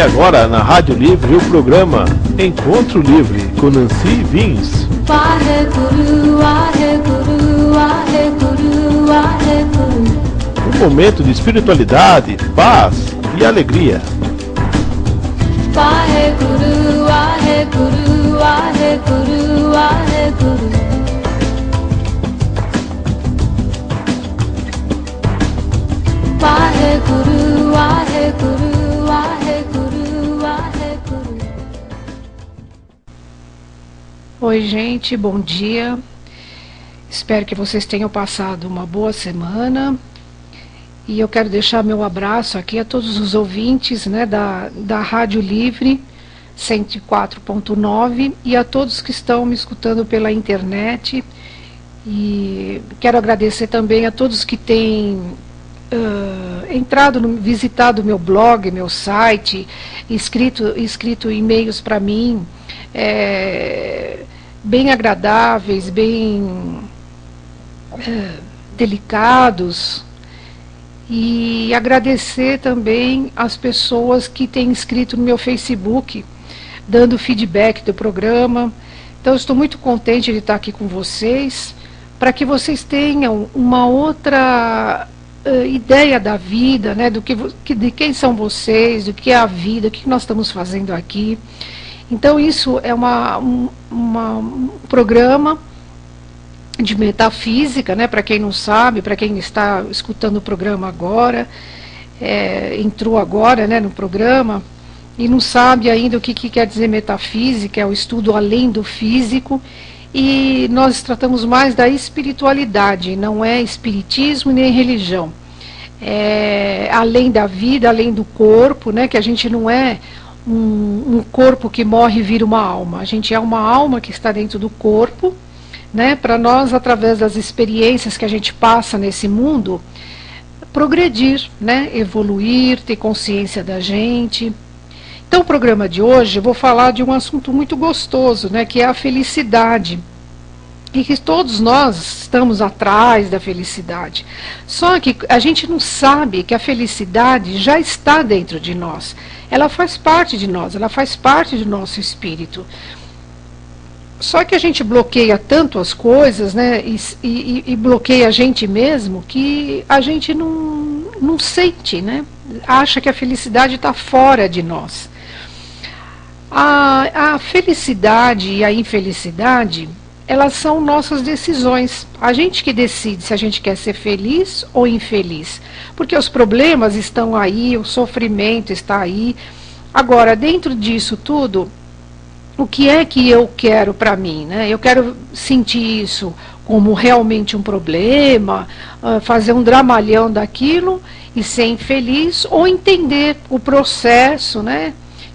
E agora, na Rádio Livre, o programa Encontro Livre, com Nancy Vins. Um momento de espiritualidade, paz e alegria. Oi, gente, bom dia. Espero que vocês tenham passado uma boa semana. E eu quero deixar meu abraço aqui a todos os ouvintes, né, da Rádio Livre 104.9 e a todos que estão me escutando pela internet. E quero agradecer também a todos que têm visitado meu blog, meu site, escrito e-mails para mim, bem agradáveis, bem delicados. E agradecer também as pessoas que têm escrito no meu Facebook, dando feedback do programa. Então, eu estou muito contente de estar aqui com vocês, para que vocês tenham uma outra ideia da vida, né, de quem são vocês, do que é a vida, o que nós estamos fazendo aqui. Então, isso é um programa de metafísica, né, para quem não sabe, para quem está escutando o programa agora, entrou agora, né, no programa, e não sabe ainda o que quer dizer metafísica, é o estudo além do físico, e nós tratamos mais da espiritualidade, não é espiritismo nem religião. Além da vida, além do corpo, né, que a gente não é um corpo que morre e vira uma alma, a gente é uma alma que está dentro do corpo, né, para nós, através das experiências que a gente passa nesse mundo, progredir, né, evoluir, ter consciência da gente. Então, o programa de hoje, eu vou falar de um assunto muito gostoso, né, que é a felicidade. E que todos nós estamos atrás da felicidade. Só que a gente não sabe que a felicidade já está dentro de nós. Ela faz parte de nós, ela faz parte do nosso espírito. Só que a gente bloqueia tanto as coisas, né, e bloqueia a gente mesmo, que a gente não sente, né, acha que a felicidade está fora de nós. A felicidade e a infelicidade, elas são nossas decisões. A gente que decide se a gente quer ser feliz ou infeliz. Porque os problemas estão aí, o sofrimento está aí. Agora, dentro disso tudo, o que é que eu quero para mim, né? Eu quero sentir isso como realmente um problema, fazer um dramalhão daquilo e ser infeliz, ou entender o processo, né?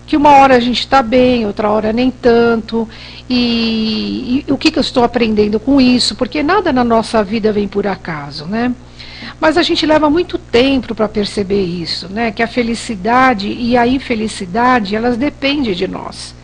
Que uma hora a gente está bem, outra hora nem tanto, e o que eu estou aprendendo com isso, porque nada na nossa vida vem por acaso, né? Mas a gente leva muito tempo para perceber isso, né? Que a felicidade e a infelicidade, elas dependem de nós.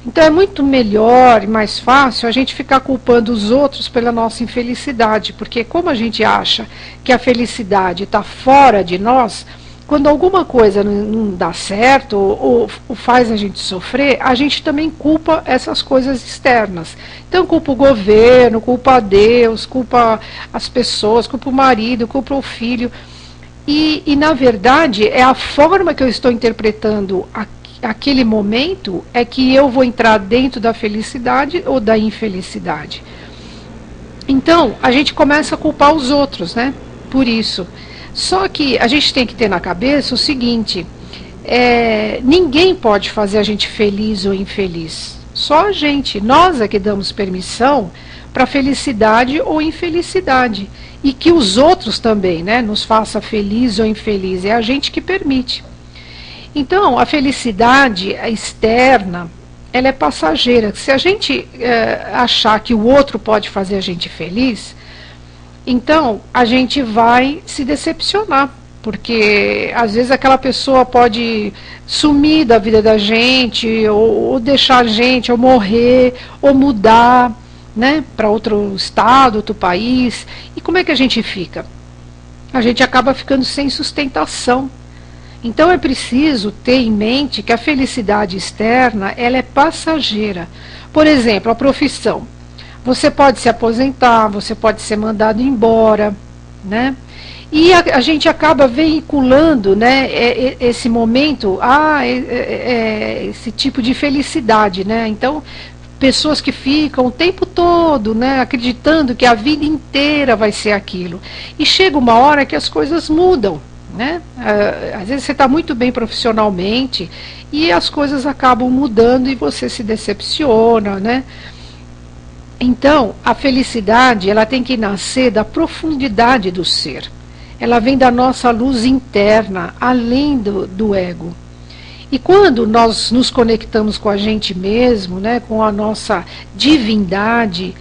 Então é muito melhor e mais fácil a gente ficar culpando os outros pela nossa infelicidade, porque como a gente acha que a felicidade está fora de nós, quando alguma coisa não dá certo ou faz a gente sofrer, a gente também culpa essas coisas externas. Então culpa o governo, culpa a Deus, culpa as pessoas, culpa o marido, culpa o filho. E na verdade é a forma que eu estou interpretando aquele momento é que eu vou entrar dentro da felicidade ou da infelicidade. Então, a gente começa a culpar os outros, né? Por isso. Só que a gente tem que ter na cabeça o seguinte, ninguém pode fazer a gente feliz ou infeliz. Só a gente. Nós é que damos permissão para felicidade ou infelicidade. E que os outros também, né, nos façam feliz ou infeliz. É a gente que permite. Então, a felicidade externa, ela é passageira. Se a gente achar que o outro pode fazer a gente feliz, então a gente vai se decepcionar, porque às vezes aquela pessoa pode sumir da vida da gente, ou deixar a gente, ou morrer, ou mudar, né, para outro estado, outro país. E como é que a gente fica? A gente acaba ficando sem sustentação. Então é preciso ter em mente que a felicidade externa, ela é passageira. Por exemplo, a profissão. Você pode se aposentar, você pode ser mandado embora, né? E a gente acaba veiculando, né, esse momento, esse tipo de felicidade, né? Então, pessoas que ficam o tempo todo, né, acreditando que a vida inteira vai ser aquilo. E chega uma hora que as coisas mudam, né? Às vezes você está muito bem profissionalmente e as coisas acabam mudando e você se decepciona, né? Então, a felicidade, ela tem que nascer da profundidade do ser. Ela vem da nossa luz interna, além do ego. E quando nós nos conectamos com a gente mesmo, né, com a nossa divindade,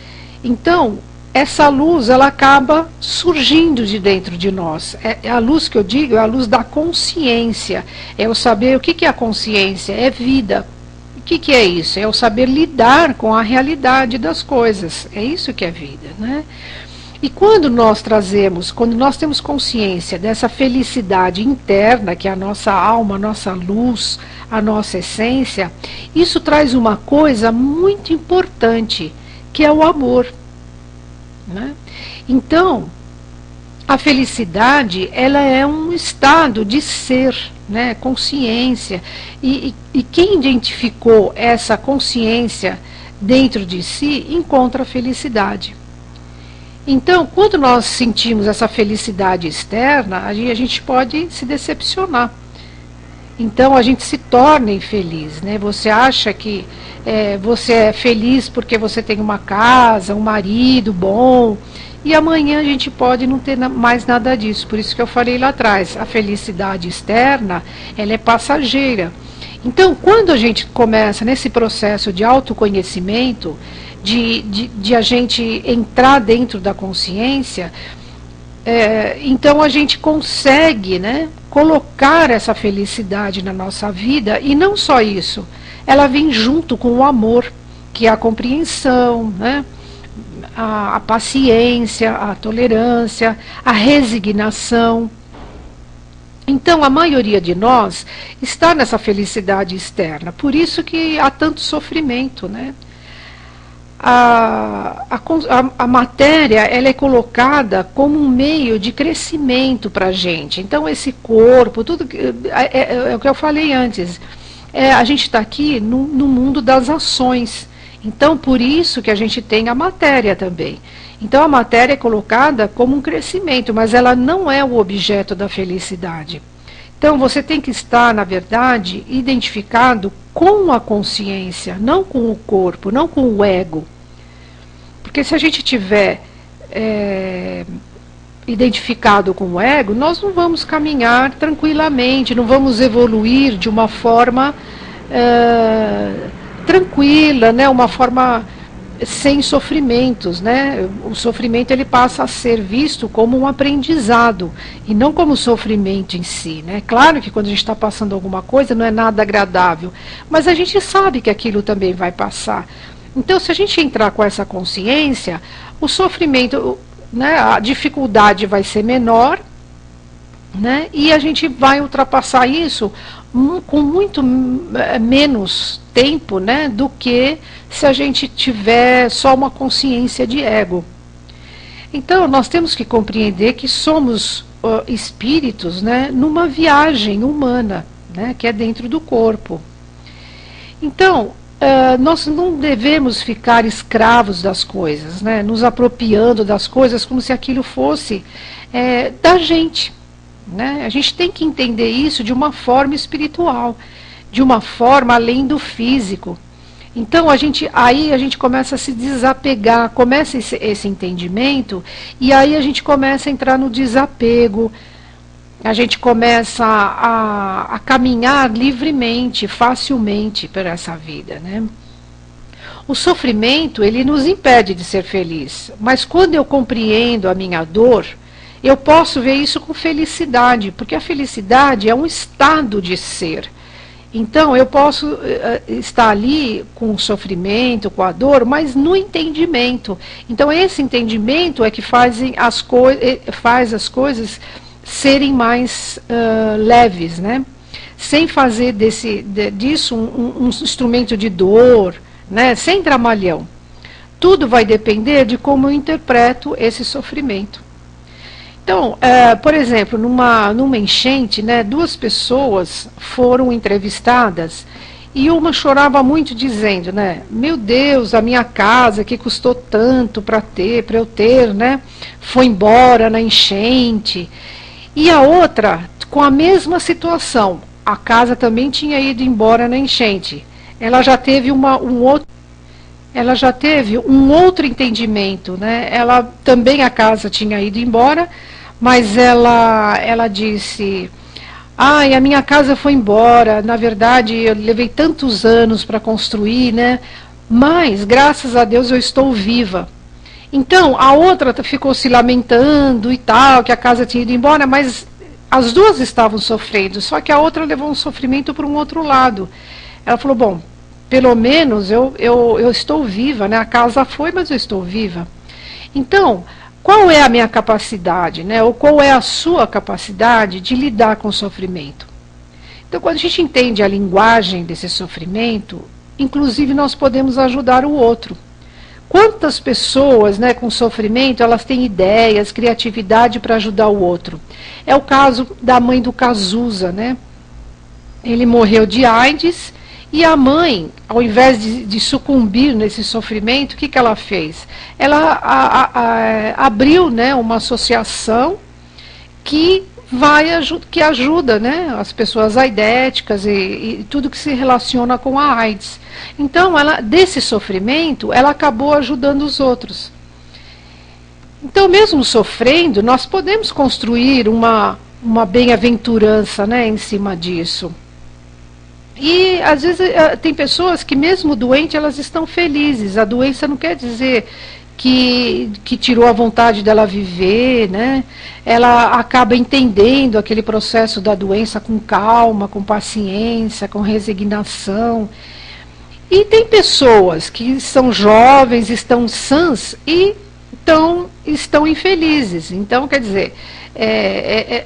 então essa luz, ela acaba surgindo de dentro de nós. É a luz que eu digo, é a luz da consciência. É o saber o que é a consciência, é vida. O que é isso? É o saber lidar com a realidade das coisas. É isso que é vida, né? E quando nós temos consciência dessa felicidade interna, que é a nossa alma, a nossa luz, a nossa essência, isso traz uma coisa muito importante, que é o amor, né? Então, a felicidade, ela é um estado de ser, né? Consciência. E quem identificou essa consciência dentro de si, encontra a felicidade. Então, quando nós sentimos essa felicidade externa, a gente pode se decepcionar. Então, a gente se torna infeliz, né? Você acha que você é feliz porque você tem uma casa, um marido bom, e amanhã a gente pode não ter mais nada disso. Por isso que eu falei lá atrás, a felicidade externa, ela é passageira. Então, quando a gente começa nesse processo de autoconhecimento, de a gente entrar dentro da consciência, então a gente consegue, né, colocar essa felicidade na nossa vida, e não só isso, ela vem junto com o amor, que é a compreensão, né, a paciência, a tolerância, a resignação. Então a maioria de nós está nessa felicidade externa, por isso que há tanto sofrimento, né? A matéria, ela é colocada como um meio de crescimento para a gente. Então esse corpo, tudo é o que eu falei antes, a gente está aqui no mundo das ações. Então por isso que a gente tem a matéria também. Então a matéria é colocada como um crescimento, mas ela não é o objeto da felicidade. Então você tem que estar, na verdade, identificado com a consciência, não com o corpo, não com o ego. Porque se a gente tiver identificado com o ego, nós não vamos caminhar tranquilamente, não vamos evoluir de uma forma tranquila, né? Uma forma sem sofrimentos, né? O sofrimento, ele passa a ser visto como um aprendizado e não como sofrimento em si, né? Claro que quando a gente está passando alguma coisa não é nada agradável, mas a gente sabe que aquilo também vai passar. Então, se a gente entrar com essa consciência, o sofrimento, né, a dificuldade vai ser menor, né, e a gente vai ultrapassar isso com muito menos tempo, né, do que se a gente tiver só uma consciência de ego. Então, nós temos que compreender que somos espíritos, né, numa viagem humana, né, que é dentro do corpo. Então, nós não devemos ficar escravos das coisas, né? Nos apropriando das coisas como se aquilo fosse da gente, né? A gente tem que entender isso de uma forma espiritual, de uma forma além do físico. Então aí a gente começa a se desapegar, começa esse entendimento, e aí a gente começa a entrar no desapego. A gente começa a caminhar livremente, facilmente por essa vida, né? O sofrimento, ele nos impede de ser feliz, mas quando eu compreendo a minha dor, eu posso ver isso com felicidade, porque a felicidade é um estado de ser. Então eu posso estar ali com o sofrimento, com a dor, mas no entendimento. Então esse entendimento é que faz as coisas serem mais leves, né? sem fazer disso um instrumento de dor, né, sem dramalhão. Tudo vai depender de como eu interpreto esse sofrimento. Então, por exemplo, numa enchente, né, 2 pessoas foram entrevistadas e uma chorava muito dizendo, né, meu Deus, a minha casa que custou tanto para eu ter, né, foi embora na enchente. E a outra, com a mesma situação, a casa também tinha ido embora na enchente. Ela já teve um outro entendimento, né? Ela também, a casa tinha ido embora, mas ela disse: ai, a minha casa foi embora, na verdade eu levei tantos anos para construir, né? Mas graças a Deus eu estou viva. Então a outra ficou se lamentando e tal, que a casa tinha ido embora, mas as 2 estavam sofrendo, só que a outra levou um sofrimento para um outro lado. Ela falou: bom, pelo menos eu estou viva, né? A casa foi, mas eu estou viva. Então, qual é a minha capacidade, né? Ou qual é a sua capacidade de lidar com o sofrimento? Então, quando a gente entende a linguagem desse sofrimento, inclusive nós podemos ajudar o outro. Quantas pessoas, né, com sofrimento, elas têm ideias, criatividade para ajudar o outro? É o caso da mãe do Cazuza, né? Ele morreu de AIDS. E a mãe, ao invés de sucumbir nesse sofrimento, o que ela fez? Ela abriu, né, uma associação que ajuda, né, as pessoas aidéticas e tudo que se relaciona com a AIDS. Então, desse sofrimento, ela acabou ajudando os outros. Então, mesmo sofrendo, nós podemos construir uma bem-aventurança, né, em cima disso. E às vezes tem pessoas que mesmo doentes elas estão felizes. A doença não quer dizer que tirou a vontade dela viver, né? Ela acaba entendendo aquele processo da doença com calma, com paciência, com resignação. E tem pessoas que são jovens, estão sãs e estão infelizes. Então, quer dizer,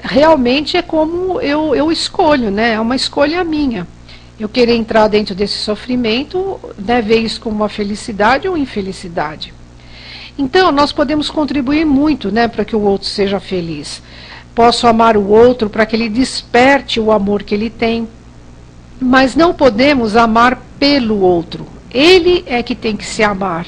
realmente é como eu escolho, né? É uma escolha minha. Eu querer entrar dentro desse sofrimento, né, ver isso como uma felicidade ou infelicidade. Então, nós podemos contribuir muito, né, para que o outro seja feliz. Posso amar o outro para que ele desperte o amor que ele tem, mas não podemos amar pelo outro. Ele é que tem que se amar.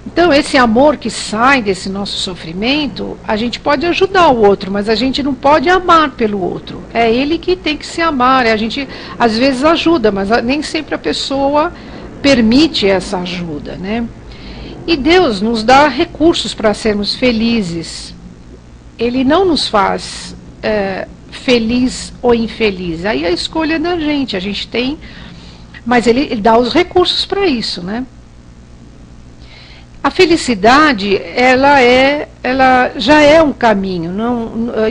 Então, esse amor que sai desse nosso sofrimento, a gente pode ajudar o outro, mas a gente não pode amar pelo outro. É ele que tem que se amar. A gente, às vezes, ajuda, mas nem sempre a pessoa permite essa ajuda, né? E Deus nos dá recursos para sermos felizes. Ele não nos faz feliz ou infeliz. Aí a escolha é da gente. A gente tem, mas ele dá os recursos para isso, né? A felicidade, ela já é um caminho.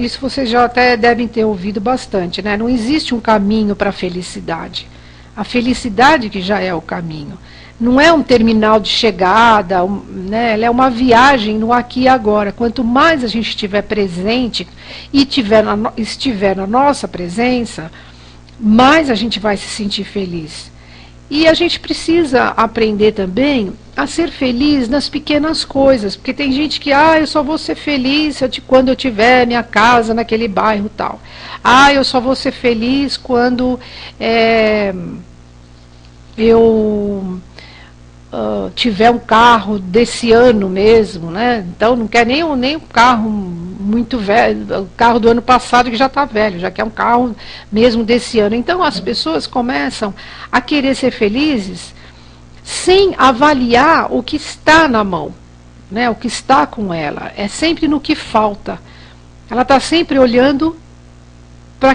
Isso vocês já até devem ter ouvido bastante, né? Não existe um caminho para a felicidade. A felicidade que já é o caminho. Não é um terminal de chegada, né? Ela é uma viagem no aqui e agora. Quanto mais a gente estiver presente e estiver na nossa presença, mais a gente vai se sentir feliz. E a gente precisa aprender também a ser feliz nas pequenas coisas, porque tem gente que, eu só vou ser feliz quando eu tiver minha casa naquele bairro tal. Eu só vou ser feliz quando eu tiver um carro desse ano mesmo, né? Então não quer nem um carro muito velho, o carro do ano passado que já está velho, já quer um carro mesmo desse ano. Então as pessoas começam a querer ser felizes sem avaliar o que está na mão, né? O que está com ela. É sempre no que falta. Ela está sempre olhando para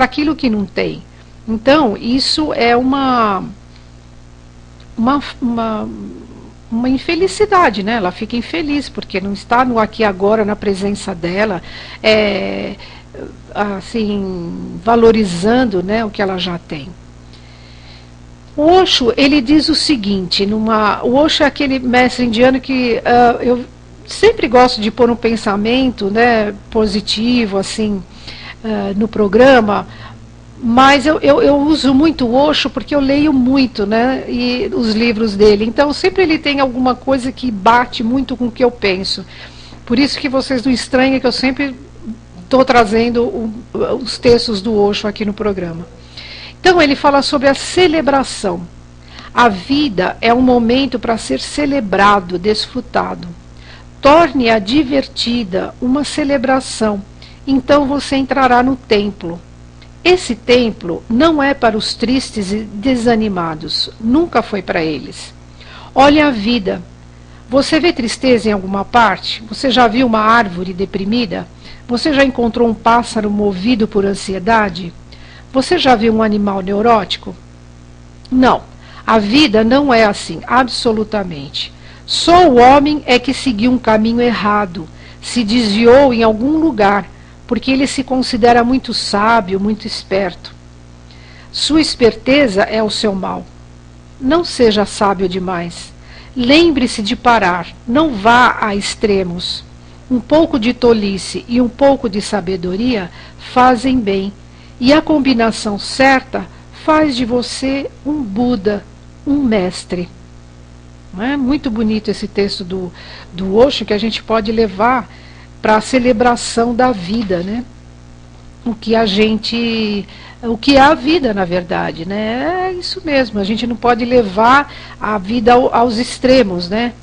aquilo que não tem. Então isso é uma infelicidade, né? Ela fica infeliz porque não está no aqui e agora, na presença dela, assim, valorizando, né, o que ela já tem. O Osho, ele diz o seguinte, o Osho é aquele mestre indiano que eu sempre gosto de pôr um pensamento, né, positivo, assim, no programa, Mas eu uso muito o Osho porque eu leio muito, né, e os livros dele. Então, sempre ele tem alguma coisa que bate muito com o que eu penso. Por isso que vocês não estranham que eu sempre estou trazendo os textos do Osho aqui no programa. Então, ele fala sobre a celebração. A vida é um momento para ser celebrado, desfrutado. Torne-a divertida, uma celebração. Então você entrará no templo. Esse templo não é para os tristes e desanimados, nunca foi para eles. Olhe a vida. Você vê tristeza em alguma parte? Você já viu uma árvore deprimida? Você já encontrou um pássaro movido por ansiedade? Você já viu um animal neurótico? Não, a vida não é assim, absolutamente. Só o homem é que seguiu um caminho errado, se desviou em algum lugar, porque ele se considera muito sábio, muito esperto. Sua esperteza é o seu mal. Não seja sábio demais. Lembre-se de parar, não vá a extremos. Um pouco de tolice e um pouco de sabedoria fazem bem, e a combinação certa faz de você um Buda, um mestre. Não é muito bonito esse texto do Osho, que a gente pode levar para a celebração da vida, né? O que é a vida, na verdade, né? É isso mesmo, a gente não pode levar a vida aos extremos, né?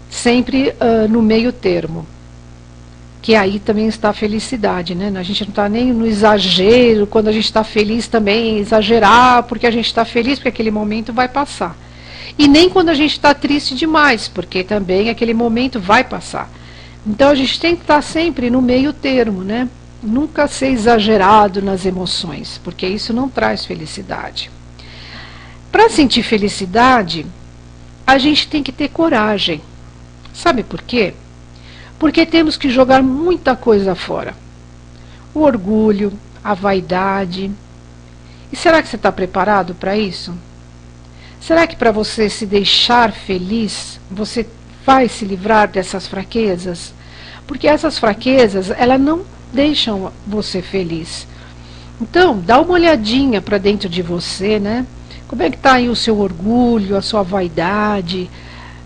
Sempre no meio termo, que aí também está a felicidade, né? A gente não está nem no exagero, quando a gente está feliz também exagerar, porque a gente está feliz, porque aquele momento vai passar. E nem quando a gente está triste demais, porque também aquele momento vai passar. Então a gente tem que estar sempre no meio termo, né? Nunca ser exagerado nas emoções, porque isso não traz felicidade. Para sentir felicidade, a gente tem que ter coragem. Sabe por quê? Porque temos que jogar muita coisa fora. O orgulho, a vaidade. E será que você está preparado para isso? Será que para você se deixar feliz, você vai se livrar dessas fraquezas? Porque essas fraquezas, elas não deixam você feliz. Então, dá uma olhadinha para dentro de você, né? Como é que está aí o seu orgulho, a sua vaidade,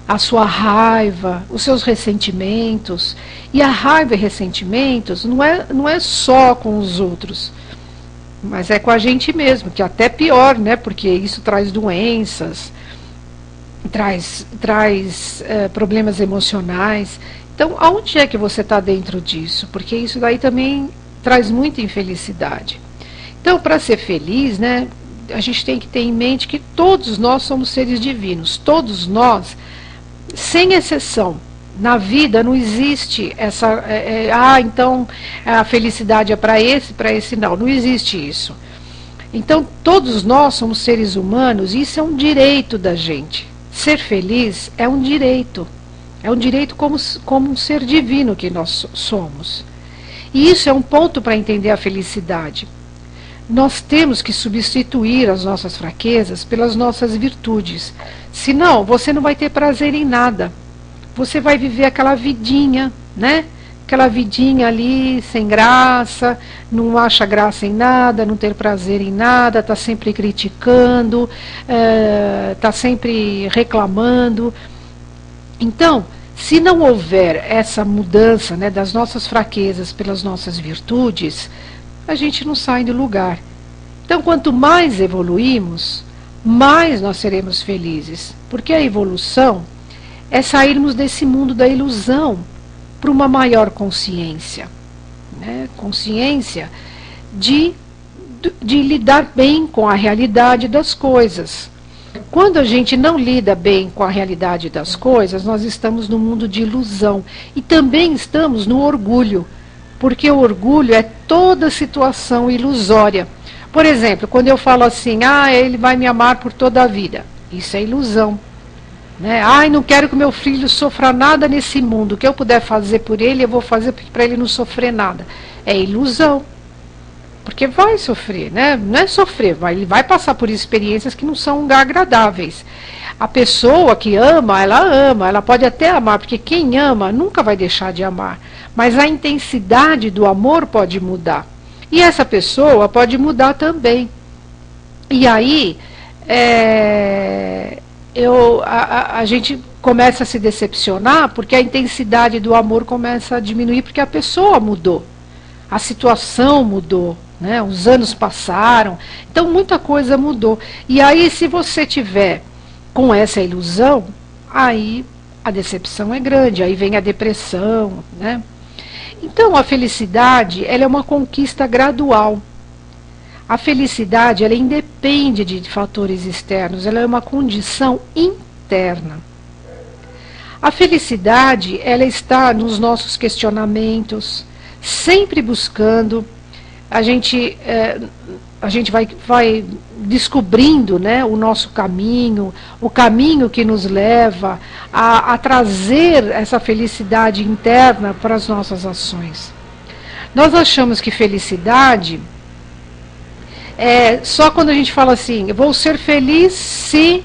a sua raiva, os seus ressentimentos. E a raiva e ressentimentos não é só com os outros, mas é com a gente mesmo, que é até pior, né? Porque isso traz doenças, traz problemas emocionais. Então, aonde é que você está dentro disso? Porque isso daí também traz muita infelicidade. Então, para ser feliz, né, a gente tem que ter em mente que todos nós somos seres divinos. Todos nós, sem exceção. Na vida não existe essa... então a felicidade é para esse não. Não existe isso. Então, todos nós somos seres humanos e isso é um direito da gente. Ser feliz é um direito. É um direito como um ser divino que nós somos. E isso é um ponto para entender a felicidade. Nós temos que substituir as nossas fraquezas pelas nossas virtudes. Senão, você não vai ter prazer em nada. Você vai viver aquela vidinha, né? Aquela vidinha ali, sem graça, não acha graça em nada, não ter prazer em nada, está sempre criticando, está sempre reclamando. Então, se não houver essa mudança, né, das nossas fraquezas pelas nossas virtudes, a gente não sai do lugar. Então, quanto mais evoluímos, mais nós seremos felizes. Porque a evolução é sairmos desse mundo da ilusão para uma maior consciência. Né? Consciência de lidar bem com a realidade das coisas. Quando a gente não lida bem com a realidade das coisas, nós estamos no mundo de ilusão. E também estamos no orgulho, porque o orgulho é toda situação ilusória. Por exemplo, quando eu falo assim, ele vai me amar por toda a vida. Isso é ilusão. Né? Não quero que meu filho sofra nada nesse mundo. O que eu puder fazer por ele, eu vou fazer para ele não sofrer nada. É ilusão. Porque vai sofrer, né? Não é sofrer, ele vai passar por experiências que não são agradáveis. A pessoa que ama, ela pode até amar, porque quem ama nunca vai deixar de amar. Mas a intensidade do amor pode mudar. E essa pessoa pode mudar também. E aí, a gente começa a se decepcionar porque a intensidade do amor começa a diminuir porque a pessoa mudou, a situação mudou, né? Os anos passaram, então muita coisa mudou. E aí, se você tiver com essa ilusão, aí a decepção é grande, aí vem a depressão, né? Então a felicidade, ela é uma conquista gradual. A felicidade, ela independe de fatores externos, ela é uma condição interna. A felicidade, ela está nos nossos questionamentos, sempre buscando, a gente vai descobrindo, né, o nosso caminho, o caminho que nos leva a trazer essa felicidade interna para as nossas ações. Nós achamos que felicidade é só quando a gente fala assim, eu vou ser feliz se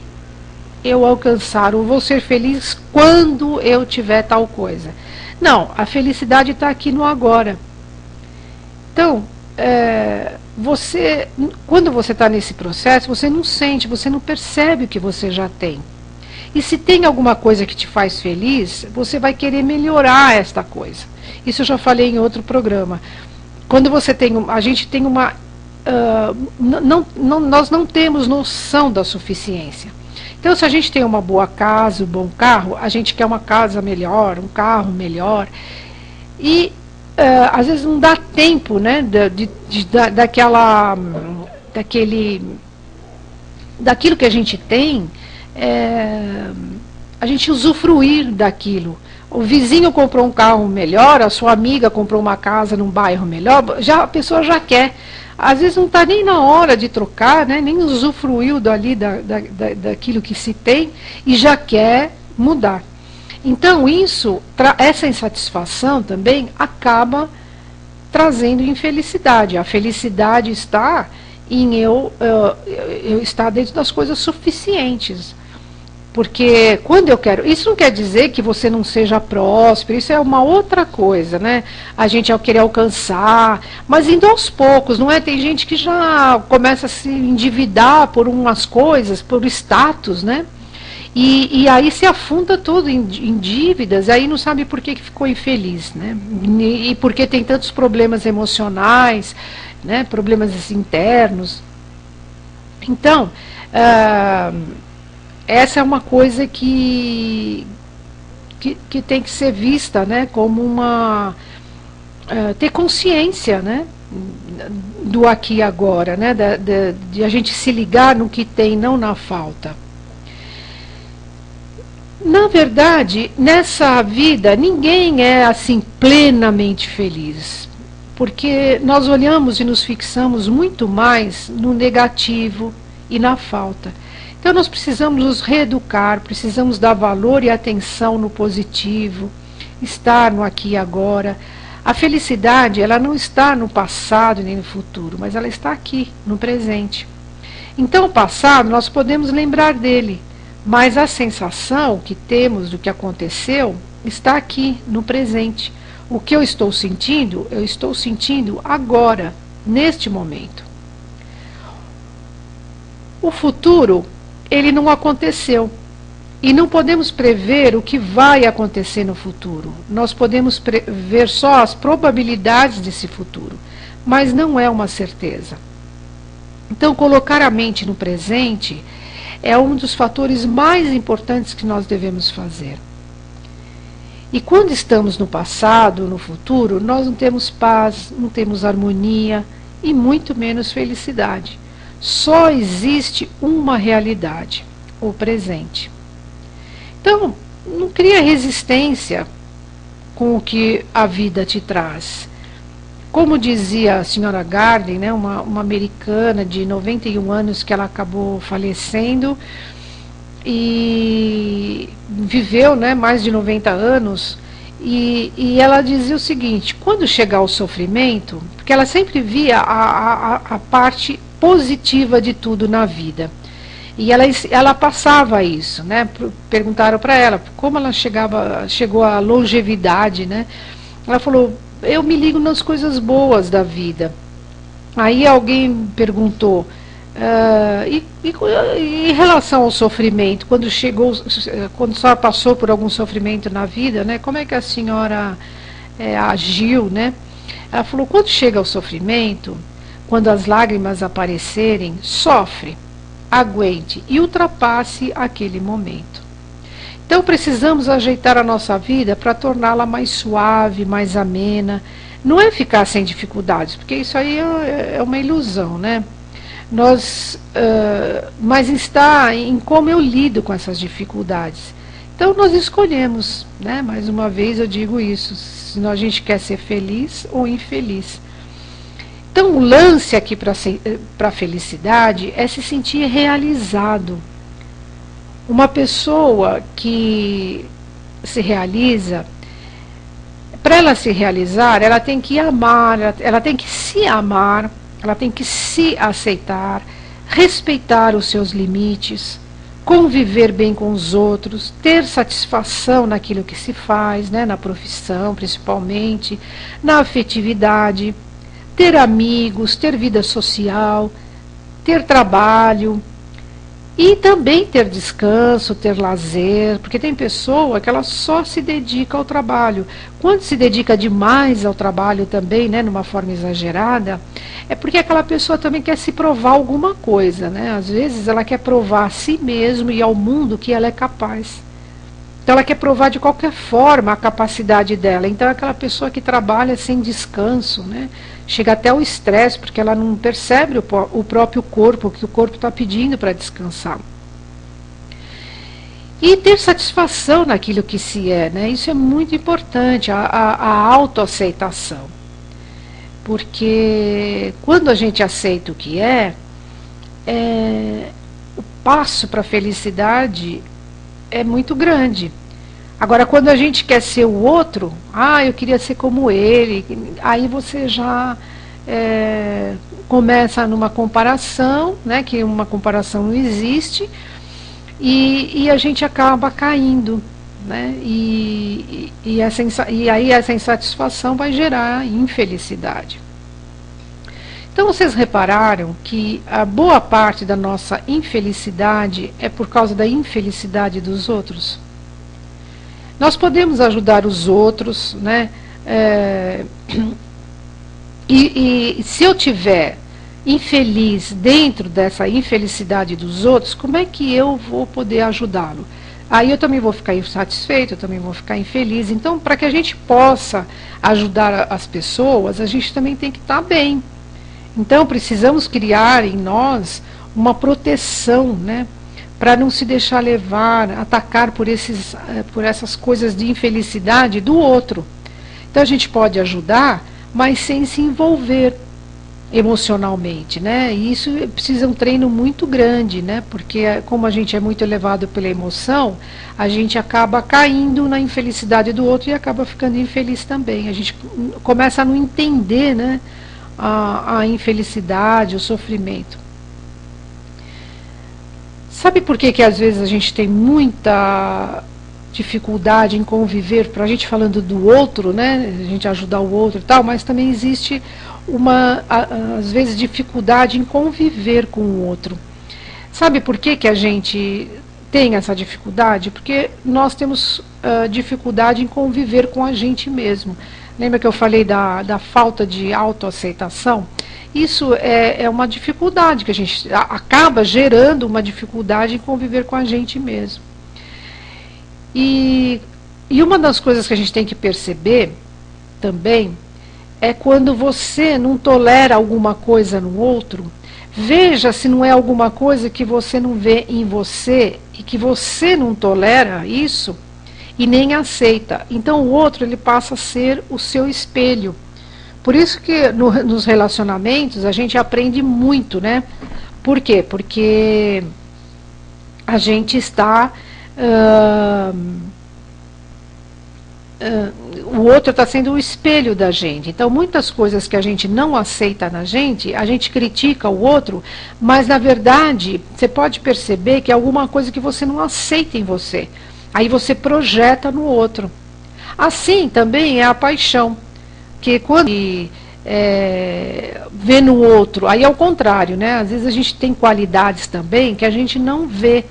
eu alcançar, ou vou ser feliz quando eu tiver tal coisa. Não, a felicidade está aqui no agora. Então, quando você está nesse processo, você não sente, você não percebe o que você já tem. E se tem alguma coisa que te faz feliz, você vai querer melhorar esta coisa. Isso eu já falei em outro programa. Quando você tem, a gente tem uma... nós não temos noção da suficiência. Então, se a gente tem uma boa casa, um bom carro, a gente quer uma casa melhor, um carro melhor. E às vezes não dá tempo, né, daquilo que a gente tem, a gente usufruir daquilo. O vizinho comprou um carro melhor, a sua amiga comprou uma casa num bairro melhor, a pessoa já quer. Às vezes não está nem na hora de trocar, né, nem usufruiu dali daquilo que se tem e já quer mudar. Então essa insatisfação também acaba trazendo infelicidade. A felicidade está em eu estar dentro das coisas suficientes. Porque quando eu quero... Isso não quer dizer que você não seja próspero, isso é uma outra coisa, né? A gente querer alcançar, mas indo aos poucos, não é? Tem gente que já começa a se endividar por umas coisas, por status, né? E aí se afunda todo em dívidas, aí não sabe por que ficou infeliz, né? E porque tem tantos problemas emocionais, né? Problemas internos. Então, essa é uma coisa que tem que ser vista, né? Como uma... ter consciência, né? Do aqui e agora, né? De a gente se ligar no que tem, não na falta. Na verdade, nessa vida, ninguém é assim plenamente feliz, porque nós olhamos e nos fixamos muito mais no negativo e na falta. Então nós precisamos nos reeducar, precisamos dar valor e atenção no positivo, estar no aqui e agora. A felicidade, ela não está no passado nem no futuro, mas ela está aqui, no presente. Então o passado, nós podemos lembrar dele, mas a sensação que temos do que aconteceu está aqui, no presente. O que eu estou sentindo agora, neste momento. O futuro, ele não aconteceu. E não podemos prever o que vai acontecer no futuro. Nós podemos ver só as probabilidades desse futuro, mas não é uma certeza. Então, colocar a mente no presente é um dos fatores mais importantes que nós devemos fazer. E quando estamos no passado, no futuro, nós não temos paz, não temos harmonia e muito menos felicidade. Só existe uma realidade, o presente. Então, não cria resistência com o que a vida te traz. Como dizia a senhora Garden, né, uma americana de 91 anos que ela acabou falecendo e viveu, né, mais de 90 anos, e ela dizia o seguinte: quando chegar o sofrimento, porque ela sempre via a parte positiva de tudo na vida, e ela passava isso, né? Perguntaram para ela como ela chegou à longevidade, né? Ela falou: eu me ligo nas coisas boas da vida. Aí alguém perguntou, em relação ao sofrimento, quando a senhora passou por algum sofrimento na vida, né, como é que a senhora agiu, né? Ela falou, quando chega ao sofrimento, quando as lágrimas aparecerem, sofre, aguente e ultrapasse aquele momento. Então precisamos ajeitar a nossa vida para torná-la mais suave, mais amena. Não é ficar sem dificuldades, porque isso aí é uma ilusão, né? Mas está em como eu lido com essas dificuldades. Então nós escolhemos, né? Mais uma vez eu digo isso, se a gente quer ser feliz ou infeliz. Então o lance aqui para a felicidade é se sentir realizado. Uma pessoa que se realiza, para ela se realizar, ela tem que amar, ela tem que se amar, ela tem que se aceitar, respeitar os seus limites, conviver bem com os outros, ter satisfação naquilo que se faz, né, na profissão principalmente, na afetividade, ter amigos, ter vida social, ter trabalho e também ter descanso, ter lazer, porque tem pessoa que ela só se dedica ao trabalho. Quando se dedica demais ao trabalho também, né, numa forma exagerada, é porque aquela pessoa também quer se provar alguma coisa, né? Às vezes ela quer provar a si mesma e ao mundo que ela é capaz. Então ela quer provar de qualquer forma a capacidade dela. Então é aquela pessoa que trabalha sem descanso, né? Chega até o estresse, porque ela não percebe o próprio corpo, o que o corpo está pedindo para descansar. E ter satisfação naquilo que se é, né? Isso é muito importante, a autoaceitação. Porque quando a gente aceita o que o passo para a felicidade é muito grande. Agora, quando a gente quer ser o outro, eu queria ser como ele, aí você já começa numa comparação, né, que uma comparação não existe, e a gente acaba caindo, né, e aí essa insatisfação vai gerar infelicidade. Então vocês repararam que a boa parte da nossa infelicidade é por causa da infelicidade dos outros? Nós podemos ajudar os outros, né? E se eu tiver infeliz dentro dessa infelicidade dos outros, como é que eu vou poder ajudá-lo? Aí eu também vou ficar insatisfeito, eu também vou ficar infeliz. Então, para que a gente possa ajudar as pessoas, a gente também tem que estar bem. Então, precisamos criar em nós uma proteção, né? Para não se deixar levar, atacar por essas coisas de infelicidade do outro. Então a gente pode ajudar, mas sem se envolver emocionalmente, né? E isso precisa um treino muito grande, né? Porque como a gente é muito elevado pela emoção, a gente acaba caindo na infelicidade do outro e acaba ficando infeliz também. A gente começa a não entender, né, a infelicidade, o sofrimento. Sabe por que às vezes a gente tem muita dificuldade em conviver, para a gente falando do outro, né, a gente ajudar o outro e tal, mas também existe às vezes, dificuldade em conviver com o outro. Sabe por que a gente tem essa dificuldade? Porque nós temos dificuldade em conviver com a gente mesmo. Lembra que eu falei da falta de autoaceitação? Isso é uma dificuldade que a gente acaba gerando, uma dificuldade em conviver com a gente mesmo. E uma das coisas que a gente tem que perceber também é quando você não tolera alguma coisa no outro, veja se não é alguma coisa que você não vê em você e que você não tolera isso e nem aceita. Então o outro ele passa a ser o seu espelho. Por isso que nos relacionamentos a gente aprende muito, né? Por quê? Porque a gente está... o outro está sendo o espelho da gente. Então muitas coisas que a gente não aceita na gente, a gente critica o outro, mas na verdade você pode perceber que é alguma coisa que você não aceita em você. Aí você projeta no outro. Assim também é a paixão. Que quando vê no outro. Aí é o contrário, né? Às vezes a gente tem qualidades também que a gente não vê,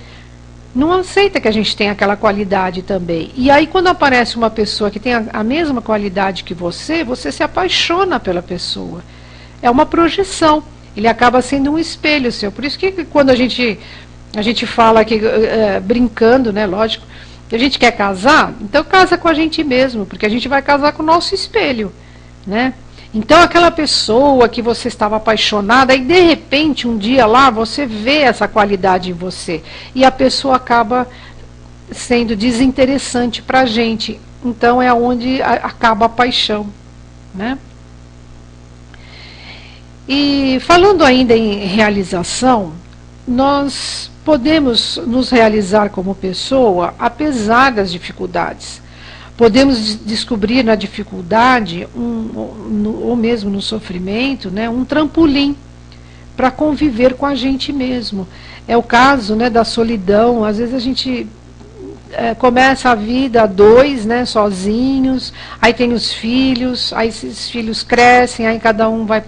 não aceita que a gente tem aquela qualidade também. E aí quando aparece uma pessoa que tem a mesma qualidade que você se apaixona pela pessoa. É uma projeção. Ele acaba sendo um espelho seu. Por isso que quando a gente fala aqui, brincando, né, lógico, que a gente quer casar, então casa com a gente mesmo, porque a gente vai casar com o nosso espelho, né? Então aquela pessoa que você estava apaixonada, e de repente um dia lá você vê essa qualidade em você, e a pessoa acaba sendo desinteressante para a gente. Então é onde acaba a paixão, né? E falando ainda em realização, nós podemos nos realizar como pessoa apesar das dificuldades. Podemos descobrir na dificuldade, ou mesmo no sofrimento, né, um trampolim para conviver com a gente mesmo. É o caso, né, da solidão. Às vezes a gente começa a vida a dois, né, sozinhos, aí tem os filhos, aí esses filhos crescem, aí cada um vai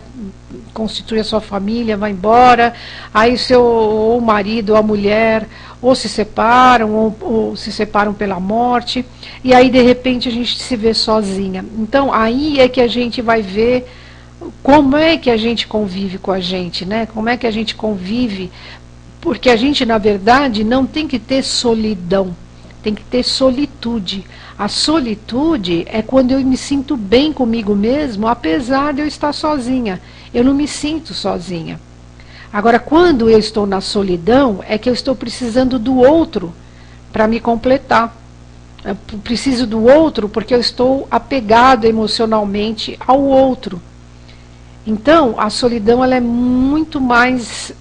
constitui a sua família, vai embora, aí ou o marido ou a mulher ou se separam, ou se separam pela morte, e aí de repente a gente se vê sozinha. Então aí é que a gente vai ver como é que a gente convive com a gente, né? Como é que a gente convive, porque a gente na verdade não tem que ter solidão, tem que ter solitude. A solitude é quando eu me sinto bem comigo mesmo, apesar de eu estar sozinha. Eu não me sinto sozinha. Agora, quando eu estou na solidão, é que eu estou precisando do outro para me completar. Eu preciso do outro porque eu estou apegado emocionalmente ao outro. Então, a solidão ela é muito mais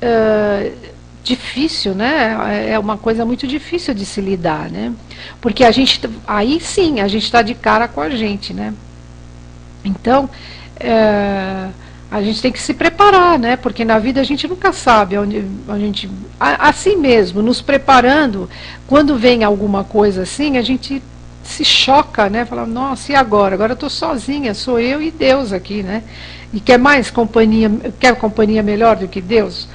difícil, né? É uma coisa muito difícil de se lidar, né? Porque a gente, aí sim, a gente está de cara com a gente, né? Então, a gente tem que se preparar, né? Porque na vida a gente nunca sabe onde a gente... Assim mesmo, nos preparando, quando vem alguma coisa assim, a gente se choca, né? Fala, nossa, e agora? Agora eu estou sozinha, sou eu e Deus aqui, né? E quer mais companhia, quer companhia melhor do que Deus?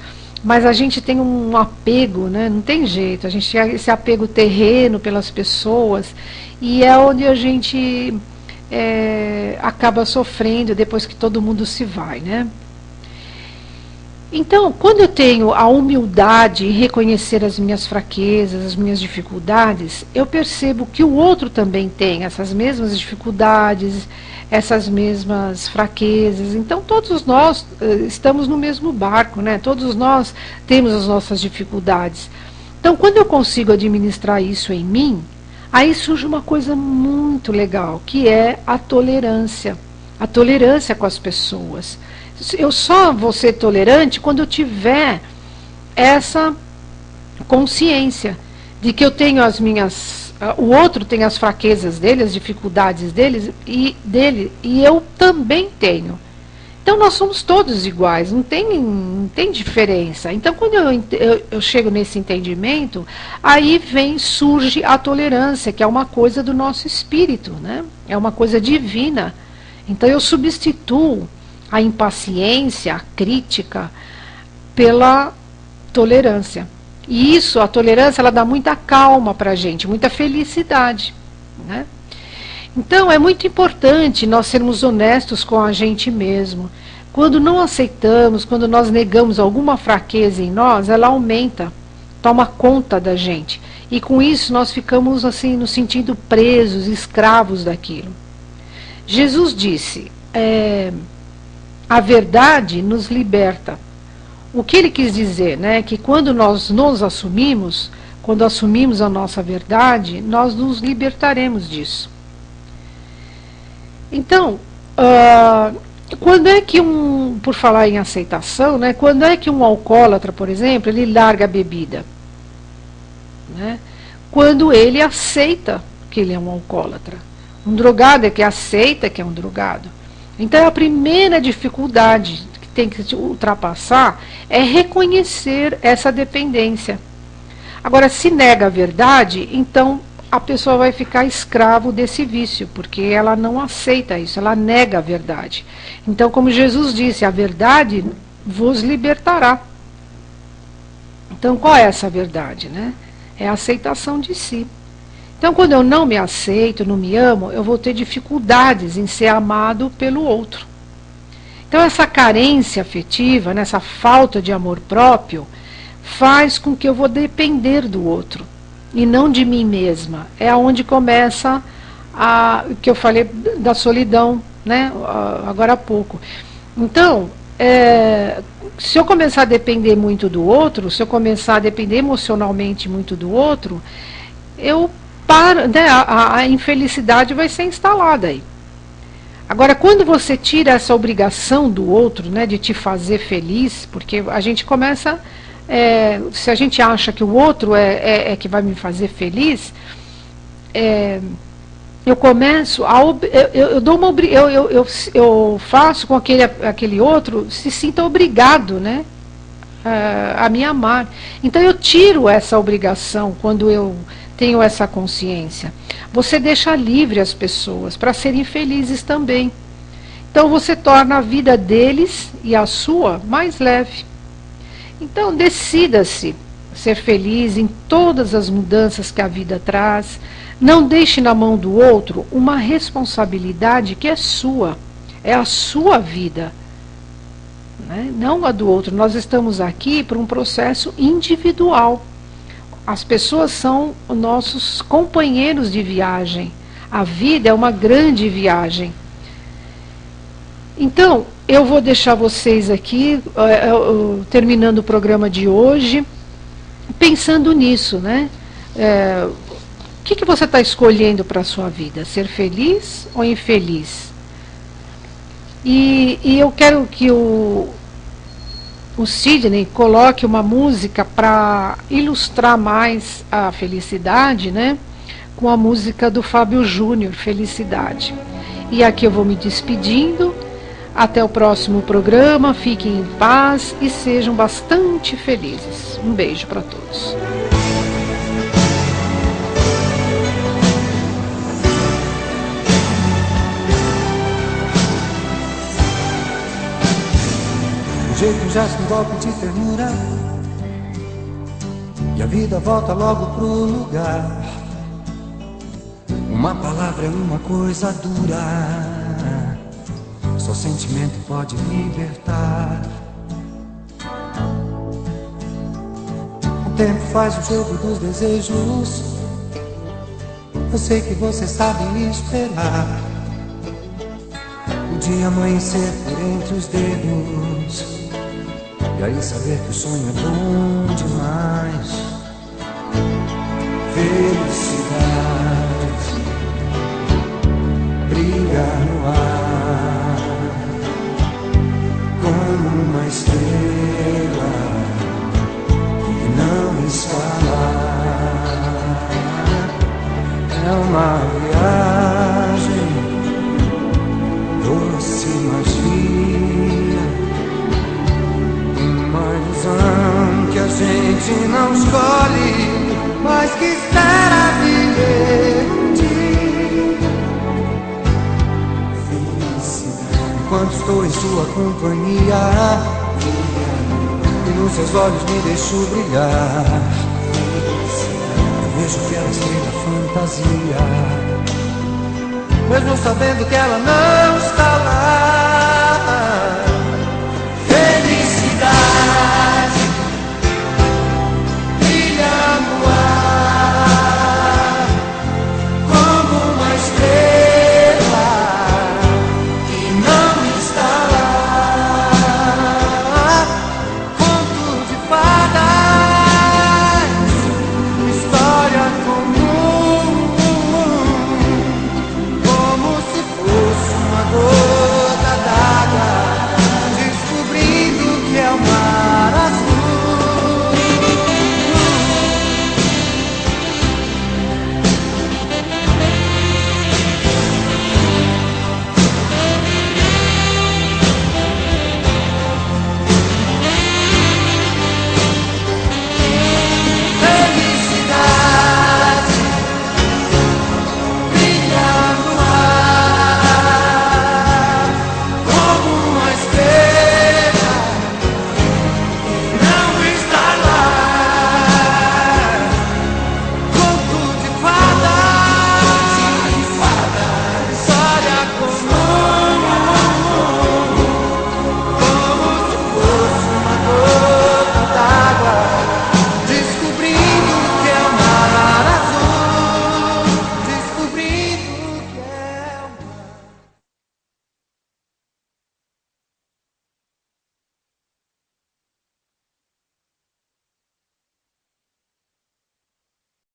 Mas a gente tem um apego, né? Não tem jeito, a gente tem esse apego terreno pelas pessoas, e é onde a gente... acaba sofrendo depois que todo mundo se vai, né? Então, quando eu tenho a humildade em reconhecer as minhas fraquezas, as minhas dificuldades, eu percebo que o outro também tem essas mesmas dificuldades, essas mesmas fraquezas. Então, todos nós estamos no mesmo barco, né? Todos nós temos as nossas dificuldades. Então, quando eu consigo administrar isso em mim, aí surge uma coisa muito legal, que é a tolerância com as pessoas. Eu só vou ser tolerante quando eu tiver essa consciência de que eu tenho as minhas... O outro tem as fraquezas dele, as dificuldades dele, e eu também tenho. Então nós somos todos iguais, não tem diferença. Então quando eu chego nesse entendimento, aí surge a tolerância, que é uma coisa do nosso espírito, né? É uma coisa divina. Então eu substituo a impaciência, a crítica, pela tolerância. E isso, a tolerância, ela dá muita calma para a gente, muita felicidade, né? Então, é muito importante nós sermos honestos com a gente mesmo. Quando não aceitamos, quando nós negamos alguma fraqueza em nós, ela aumenta, toma conta da gente. E com isso nós ficamos assim, nos sentindo presos, escravos daquilo. Jesus disse, a verdade nos liberta. O que ele quis dizer, né? Que quando nós nos assumimos, quando assumimos a nossa verdade, nós nos libertaremos disso. Então, quando é que por falar em aceitação, né, quando é que um alcoólatra, por exemplo, ele larga a bebida? Né? Quando ele aceita que ele é um alcoólatra. Um drogado é que aceita que é um drogado. Então, a primeira dificuldade que tem que ultrapassar é reconhecer essa dependência. Agora, se nega a verdade, então a pessoa vai ficar escravo desse vício, porque ela não aceita isso, ela nega a verdade. Então, como Jesus disse, a verdade vos libertará. Então, qual é essa verdade, né? É a aceitação de si. Então, quando eu não me aceito, não me amo, eu vou ter dificuldades em ser amado pelo outro. Então, essa carência afetiva, né, essa falta de amor próprio, faz com que eu vou depender do outro e não de mim mesma. É onde começa que eu falei da solidão, né, agora há pouco. Então, se eu começar a depender muito do outro, se eu começar a depender emocionalmente muito do outro, né, a infelicidade vai ser instalada aí. Agora, quando você tira essa obrigação do outro, né, de te fazer feliz, porque a gente começa, se a gente acha que o outro é que vai me fazer feliz, eu começo eu faço com que aquele outro se sinta obrigado, né, a me amar. Então eu tiro essa obrigação quando eu tenho essa consciência. Você deixa livre as pessoas para serem felizes também. Então você torna a vida deles e a sua mais leve. Então decida-se ser feliz em todas as mudanças que a vida traz. Não deixe na mão do outro uma responsabilidade que é sua. É a sua vida, né? Não a do outro. Nós estamos aqui para um processo individual. As pessoas são nossos companheiros de viagem. A vida é uma grande viagem. Então, eu vou deixar vocês aqui, terminando o programa de hoje, pensando nisso, né? O que você está escolhendo para a sua vida? Ser feliz ou infeliz? E eu quero que o Sidney coloque uma música para ilustrar mais a felicidade, né? Com a música do Fábio Júnior, Felicidade. E aqui eu vou me despedindo. Até o próximo programa. Fiquem em paz e sejam bastante felizes. Um beijo para todos. Um jeito, um gesto, um golpe de ternura, e a vida volta logo pro lugar. Uma palavra é uma coisa dura, só sentimento pode libertar. O tempo faz o jogo dos desejos, eu sei que você sabe esperar o dia amanhecer por entre os dedos, e aí saber que o sonho é bom demais. Felicidade brilha no ar como uma estrela que não escala. É uma viagem, doce magia, uma ilusão que a gente não escolhe, mas que espera viver um dia. Felicidade. Enquanto estou em sua companhia, e nos seus olhos me deixo brilhar, eu vejo que ela estrela fantasia, mesmo sabendo que ela não está lá.